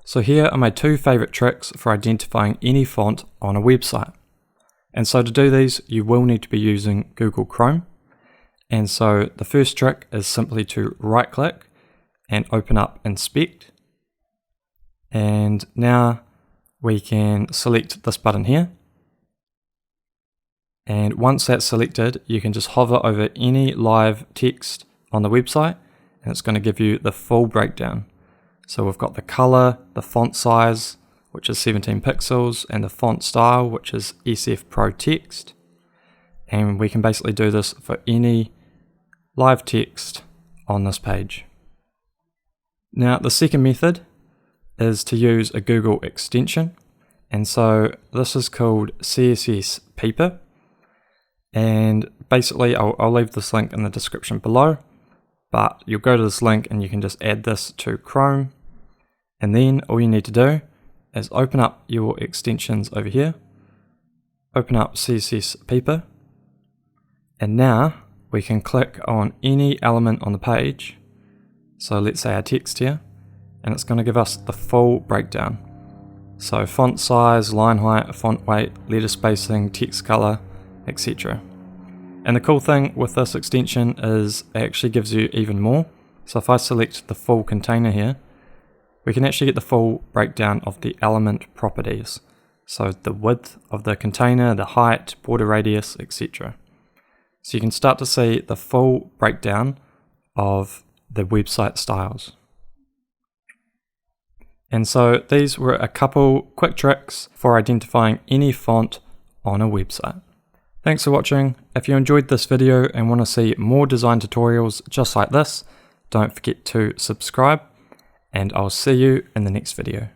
So here are my two favorite tricks for identifying any font on a website. And so to do these, you will need to be using Google Chrome. And so the first trick is simply to right click and open up Inspect. And now we can select this button here. And once that's selected, you can just hover over any live text on the website and it's going to give you the full breakdown. So we've got the color, the font size, which is 17 pixels, and the font style, which is SF Pro Text. And we can basically do this for any live text on this page. Now, the second method is to use a Google extension. And so this is called CSS Peeper. And basically, I'll leave this link in the description below, but you'll go to this link and you can just add this to Chrome. And then all you need to do is open up your extensions over here, open up CSS Peeper, and now we can click on any element on the page. So let's say our text here, and it's going to give us the full breakdown. So font size, line height, font weight, letter spacing, text color, etc. And the cool thing with this extension is it actually gives you even more. So if I select the full container here, we can actually get the full breakdown of the element properties. So the width of the container, the height, border radius, etc. So you can start to see the full breakdown of the website styles. And so these were a couple quick tricks for identifying any font on a website. Thanks for watching. If you enjoyed this video and want to see more design tutorials just like this, don't forget to subscribe, and I'll see you in the next video.